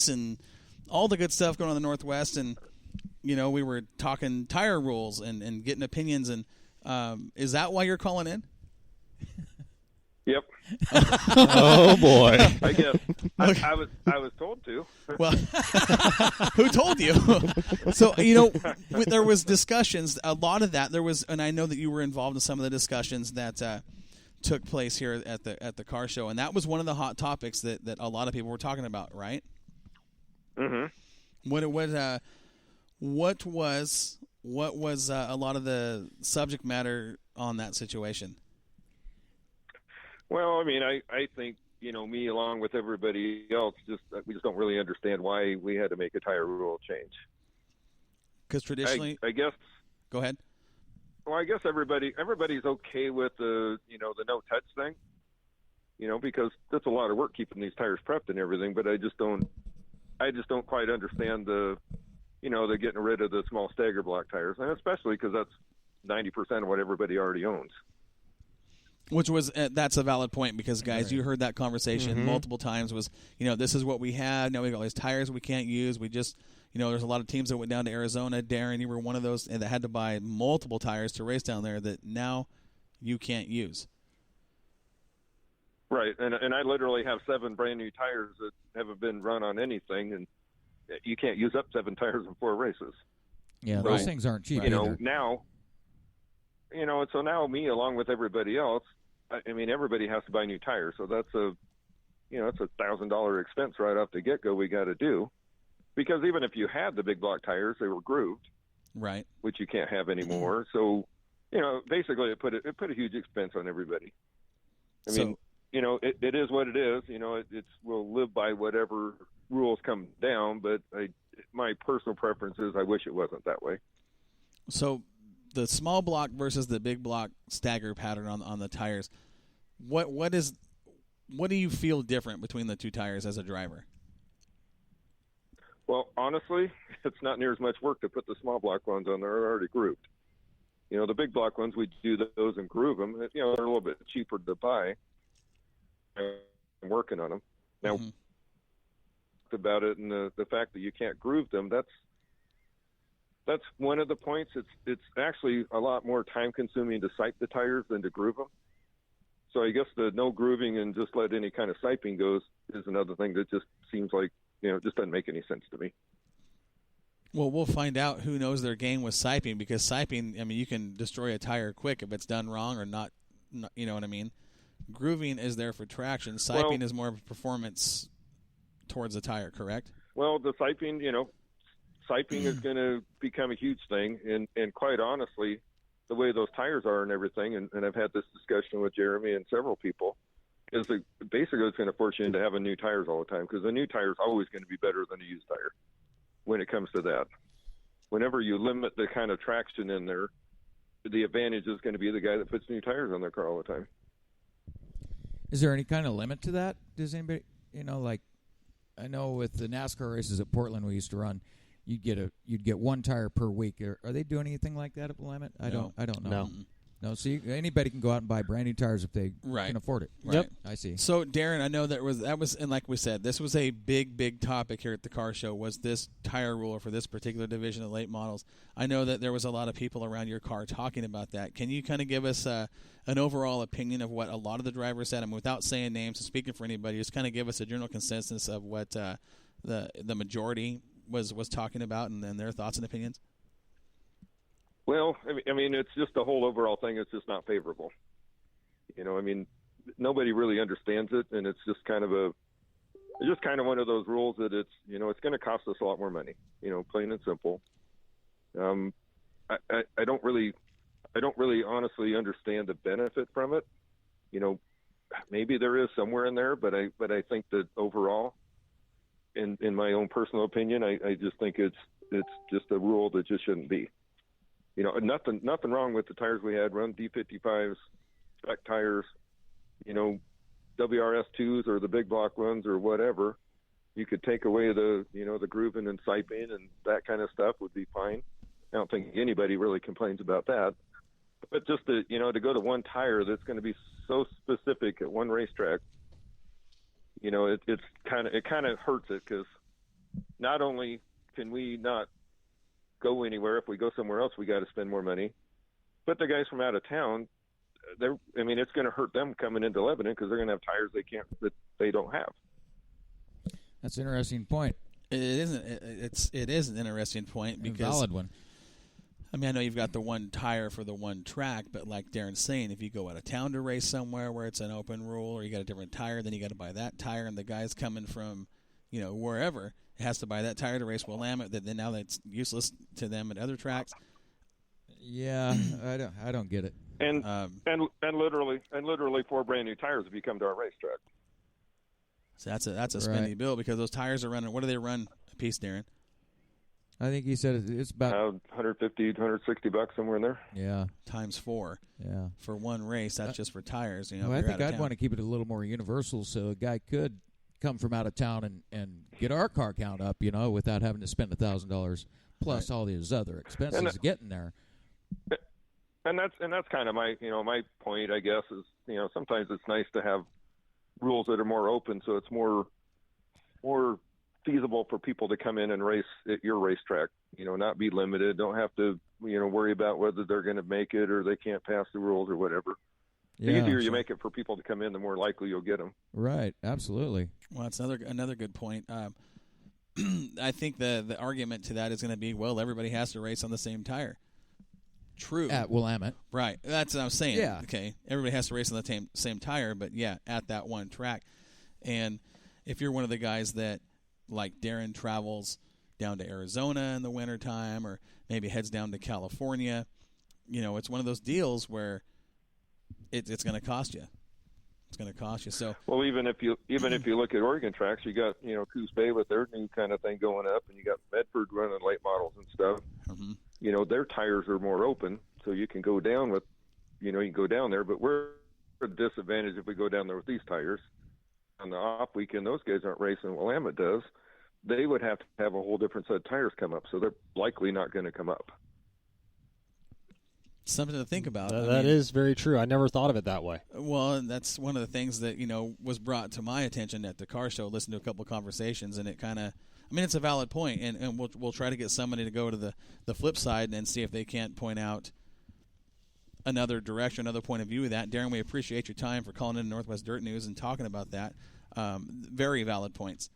and all the good stuff going on in the Northwest. And, we were talking tire rules and getting opinions. And is that why you're calling in? Yep. Oh boy. I guess I was told to. Well, who told you? So there was discussions. A lot of that there was, and I know that you were involved in some of the discussions that took place here at the car show, and that was one of the hot topics that a lot of people were talking about, right? Mm-hmm. What was a lot of the subject matter on that situation? Well, I mean, I think, me along with everybody else, we just don't really understand why we had to make a tire rule change. Because traditionally, I guess. Go ahead. Well, I guess everybody's okay with the the no touch thing, because that's a lot of work keeping these tires prepped and everything. But I just don't quite understand the getting rid of the small stagger block tires, and especially because that's 90% of what everybody already owns. Which was that's a valid point because, guys, Right. you heard that conversation multiple times. Was this is what we had. Now we got all these tires we can't use. We just there's a lot of teams that went down to Arizona. Darren, you were one of those that had to buy multiple tires to race down there that now you can't use. Right, and I literally have 7 brand new tires that haven't been run on anything, and you can't use up 7 tires in 4 races. Yeah, those things aren't cheap. Now, so now me along with everybody else, I mean, everybody has to buy new tires, so that's it's $1,000 expense right off the get go. We got to do, because even if you had the big block tires, they were grooved, right? Which you can't have anymore. So, basically, it put a huge expense on everybody. I mean, it is what it is. We'll live by whatever rules come down, but my personal preference is I wish it wasn't that way. So the small block versus the big block stagger pattern on the tires, what do you feel different between the two tires as a driver? Well, honestly, it's not near as much work to put the small block ones on. They're already grooved. The big block ones, we do those and groove them. They're a little bit cheaper to buy. I'm working on them now. About it, and the fact that you can't groove them, that's one of the points. It's actually a lot more time consuming to sipe the tires than to groove them. So I guess the no grooving and just let any kind of siping goes is another thing that just seems like just doesn't make any sense to me. Well, we'll find out who knows their game with siping, because siping, I mean, you can destroy a tire quick if it's done wrong or not, you know what I mean? Grooving is there for traction. Siping is more of a performance towards the tire, correct? Well, the siping, siping is going to become a huge thing. And quite honestly, the way those tires are and everything, and I've had this discussion with Jeremy and several people, is that basically it's going to force you into having new tires all the time, because the new tire is always going to be better than a used tire when it comes to that. Whenever you limit the kind of traction in there, the advantage is going to be the guy that puts new tires on their car all the time. Is there any kind of limit to that? Does anybody, like, I know with the NASCAR races at Portland we used to run, you'd get one tire per week. Are they doing anything like that at the limit? I don't know. No. So anybody can go out and buy brand new tires if they can afford it. Right. Yep. I see. So Darren, I know that was, and like we said, this was a big topic here at the car show. Was this tire rule for this particular division of late models? I know that there was a lot of people around your car talking about that. Can you kind of give us an overall opinion of what a lot of the drivers said? I mean, without saying names and speaking for anybody, just kind of give us a general consensus of what the majority was talking about, and then their thoughts and opinions. Well, I mean, it's just the whole overall thing. It's just not favorable. I mean, nobody really understands it, and it's just kind of one of those rules that it's going to cost us a lot more money. Plain and simple. I don't really honestly understand the benefit from it. Maybe there is somewhere in there, but I think that overall, in my own personal opinion, I just think it's just a rule that just shouldn't be. Nothing wrong with the tires we had. Run D55s, spec tires, WRS2s or the big block ones or whatever. You could take away the grooving and siping, and that kind of stuff would be fine. I don't think anybody really complains about that. But just to go to one tire that's going to be so specific at one racetrack, it kind of hurts it, because not only can we not go anywhere, if we go somewhere else, we got to spend more money. But the guys from out of town, it's going to hurt them coming into Lebanon because they're going to have tires that they don't have. That's an interesting point. It isn't. It is an interesting point because a valid one. I mean, I know you've got the one tire for the one track, but like Darren's saying, if you go out of town to race somewhere where it's an open rule, or you got a different tire, then you got to buy that tire, and the guy's coming from, wherever, has to buy that tire to race Willamette. Then now that's useless to them at other tracks. Yeah, I don't get it. And literally 4 brand new tires if you come to our racetrack. So that's a spendy bill because those tires are running. What do they run a piece, Darren? I think he said it's about $150, $160 somewhere in there. Yeah, times 4. Yeah, for one race. That's just for tires. Well, I think I'd want to keep it a little more universal, so a guy could come from out of town and get our car count up, without having to spend $1,000 plus all these other expenses getting there. And that's kind of my my point, I guess, is sometimes it's nice to have rules that are more open, so it's more feasible for people to come in and race at your racetrack. Not be limited. Don't have to worry about whether they're going to make it or they can't pass the rules or whatever. The easier you make it for people to come in, the more likely you'll get them. Right. Absolutely. Well, that's another good point. I think the argument to that is going to be, well, everybody has to race on the same tire. True. At Willamette. Right. That's what I was saying. Yeah. Okay. Everybody has to race on the same tire, but yeah, at that one track. And if you're one of the guys that, like Darren, travels down to Arizona in the wintertime or maybe heads down to California, it's one of those deals where it's going to cost you. It's going to cost you. So well, even if you look at Oregon tracks, you got Coos Bay with their new kind of thing going up, and you got Medford running late models and stuff. Mm-hmm. Their tires are more open, so you can go down with, you can go down there. But we're at a disadvantage if we go down there with these tires. On the off weekend, those guys aren't racing. Willamette does. They would have to have a whole different set of tires come up, so they're likely not going to come up. Something to think about. That is very true. I never thought of it that way. Well, and that's one of the things that was brought to my attention at the car show. Listened to a couple of conversations, and it kind of, it's a valid point, and we'll try to get somebody to go to the flip side and see if they can't point out another direction, another point of view of that. Darren, we appreciate your time for calling in Northwest Dirt News and talking about that. Very valid points.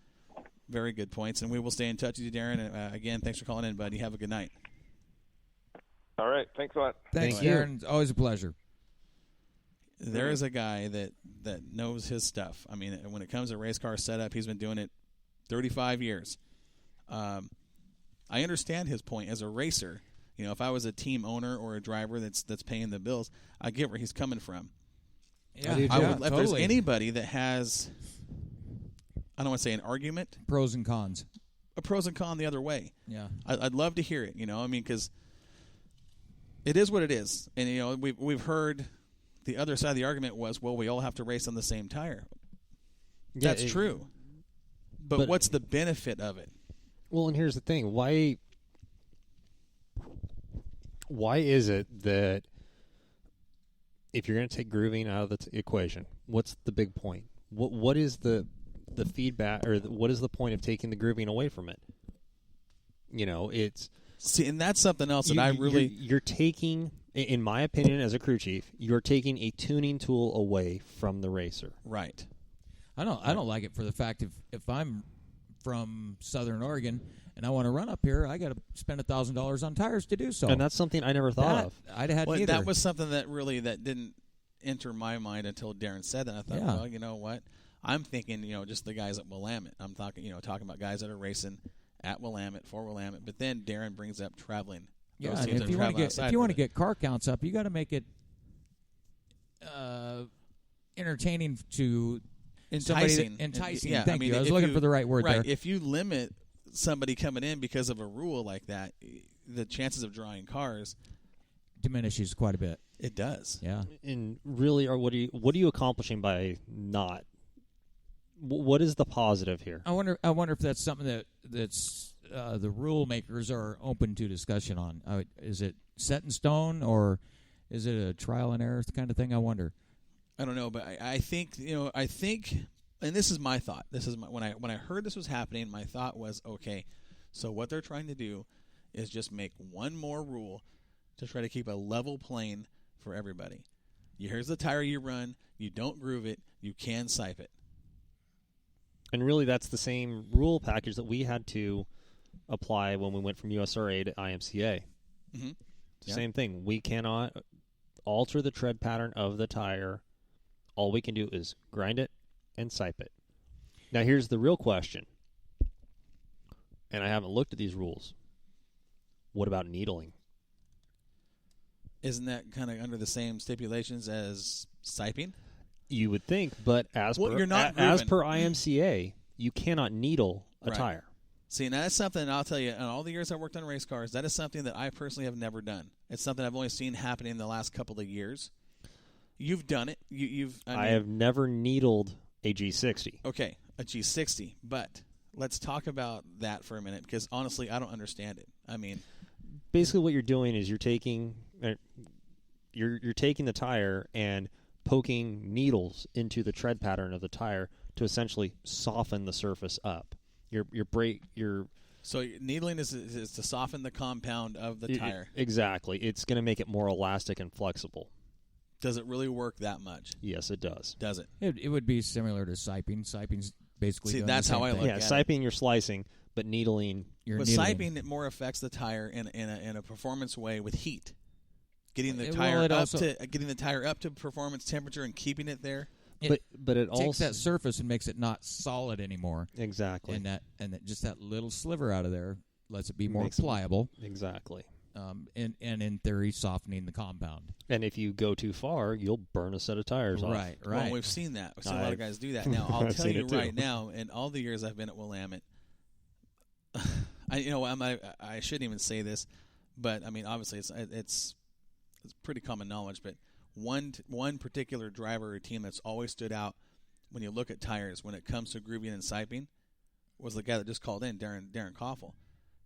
Very good points. And we will stay in touch with you, Darren. And, again, thanks for calling in, buddy. Have a good night. All right. Thanks a lot. Thanks, Darren. It's always a pleasure. There is a guy that knows his stuff. When it comes to race car setup, he's been doing it 35 years. I understand his point as a racer. If I was a team owner or a driver that's paying the bills, I get where he's coming from. Yeah, If there's anybody that has, I don't want to say an argument, pros and cons, a pros and con the other way. Yeah, I'd love to hear it. Because it is what it is, and we've heard the other side of the argument was, well, we all have to race on the same tire. Yeah, that's true, but what's the benefit of it? Well, and here's the thing: why is it that if you're going to take grooving out of the equation, what's the big point? What is the feedback, or what is the point of taking the grooving away from it? It's and that's something else that you're taking, in my opinion, as a crew chief, you're taking a tuning tool away from the racer. Right. I don't like it for the fact if I'm from Southern Oregon and I want to run up here, I got to spend $1,000 on tires to do so. And that's something I never thought of. I'd had neither. That was something that didn't enter my mind until Darren said that. I thought, well, you know what? I'm thinking, just the guys at Willamette. I'm talking about guys that are racing at Willamette, for Willamette. But then Darren brings up traveling. Yeah, and if you want to get car counts up, you got to make it entertaining to enticing. Yeah, Thank you. I was looking for the right word there. If you limit somebody coming in because of a rule like that, the chances of drawing cars diminishes quite a bit. It does. Yeah. And really, what are you accomplishing by not? What is the positive here? I wonder if that's something that's the rule makers are open to discussion on. Is it set in stone, or is it a trial and error kind of thing? I wonder. I don't know, but I think and this is my thought. This is when I heard this was happening, my thought was, okay, so what they're trying to do is just make one more rule to try to keep a level plane for everybody. Here's the tire you run. You don't groove it. You can sipe it. And really, that's the same rule package that we had to apply when we went from USRA to IMCA. Mm-hmm. Yeah. Same thing. We cannot alter the tread pattern of the tire. All we can do is grind it and sipe it. Now, here's the real question. And I haven't looked at these rules. What about needling? Isn't that kind of under the same stipulations as siping? You would think, but as per IMCA, you cannot needle a Right. tire. See, now that's something I'll tell you. In all the years I worked on race cars, that is something that I personally have never done. It's something I've only seen happening in the last couple of years. You've done it. I have never needled a G60. Okay, a G60, but let's talk about that for a minute because honestly, I don't understand it. I mean, Basically, what you're doing is you're taking the tire and poking needles into the tread pattern of the tire to essentially soften the surface up. So needling is to soften the compound of the tire. Exactly. It's going to make it more elastic and flexible. Does it really work that much? Yes, it does. Does it? It would be similar to siping. Siping's basically See, doing that's the same how I thing. look Yeah, at siping you're slicing, but needling. You're But needling. siping, it more affects the tire in a performance way with heat. Getting the Well, tire it up also- getting the tire up to performance temperature and keeping it there. But it takes also that surface and makes it not solid anymore, exactly and that just that little sliver out of there lets it be more Makes it- pliable. exactly. And in theory, softening the compound. And if you go too far, you'll burn a set of tires off. Right. Well, we've seen that. We've seen a lot of guys do that. Now, I'll I've tell seen you it too. right now, in all the years I've been at Willamette, I shouldn't even say this, but I mean, obviously, it's pretty common knowledge. But one particular driver or team that's always stood out when you look at tires when it comes to grooving and siping was the guy that just called in, Darren Koffel.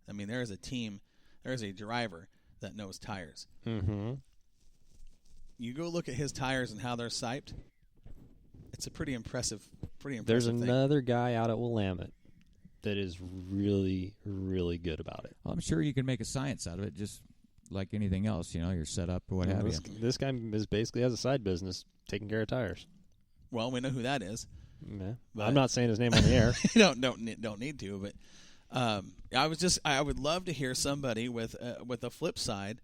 I mean, there is a driver that knows tires. Mm-hmm. You go look at his tires and how they're siped. It's a pretty impressive There's thing. another guy out at Willamette that is really, really good about it. Well, I'm sure you can make a science out of it, just like anything else. Your setup or what have you. This guy is basically has a side business taking care of tires. Well, we know who that is. Yeah. But- I'm not saying his name on the air. don't need to, but I would love to hear somebody with a flip side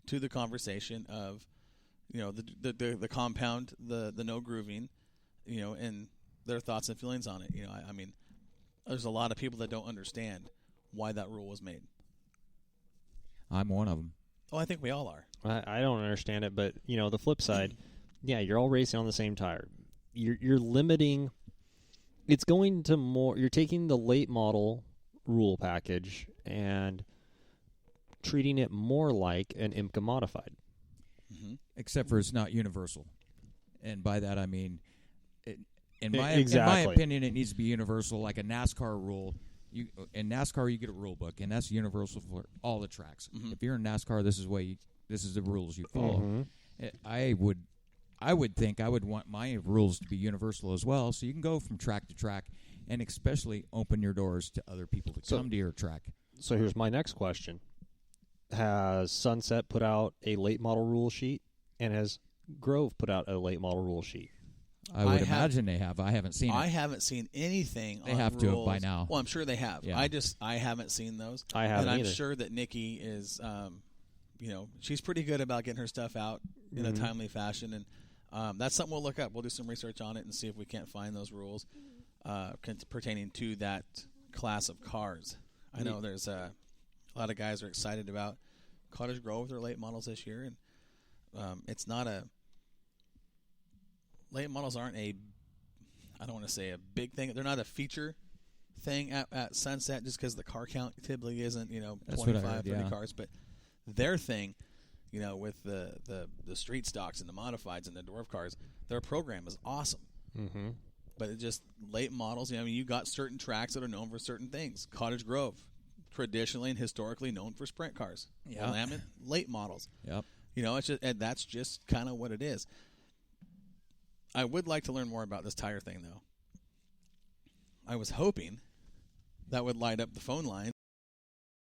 to the conversation of the compound, the no grooving, and their thoughts and feelings on it. I mean, there's a lot of people that don't understand why that rule was made. I'm one of them. Oh, I think we all are. I don't understand it, but the flip side, yeah, you're all racing on the same tire. You're limiting. It's going to more. You're taking the late model rule package and treating it more like an IMCA modified. Mm-hmm. Except for it's not universal, and by that I mean, in my Exactly. opinion, it needs to be universal, like a NASCAR rule. In NASCAR, you get a rule book, and that's universal for all the tracks. Mhm. If you're in NASCAR, this is the rules you follow. Mhm. I would think I would want my rules to be universal as well, so you can go from track to track, and especially open your doors to other people to come to your track. So here's my next question. Has Sunset put out a late model rule sheet, and has Grove put out a late model rule sheet? I would imagine they have. I haven't seen it. I haven't seen anything. They on have to have rules. by now. Well, I'm sure they have. Yeah. I haven't seen those. I haven't and I'm either. sure that Nikki is, she's pretty good about getting her stuff out in a timely fashion, and that's something we'll look up. We'll do some research on it and see if we can't find those rules pertaining to that class of cars. I know there's a lot of guys are excited about Cottage Grove with their late models this year, and it's not a late models aren't a, I don't want to say a big thing. They're not a feature thing at Sunset just because the car count typically isn't, That's what I 25, heard, 30 yeah. cars. But their thing, with the street stocks and the modifieds and the dwarf cars, their program is awesome. Mm-hmm. But it just late models, you got certain tracks that are known for certain things. Cottage Grove, traditionally and historically known for sprint cars. Yeah. Willamette, late models. Yep. It's just, and that's just kind of what it is. I would like to learn more about this tire thing, though. I was hoping that would light up the phone line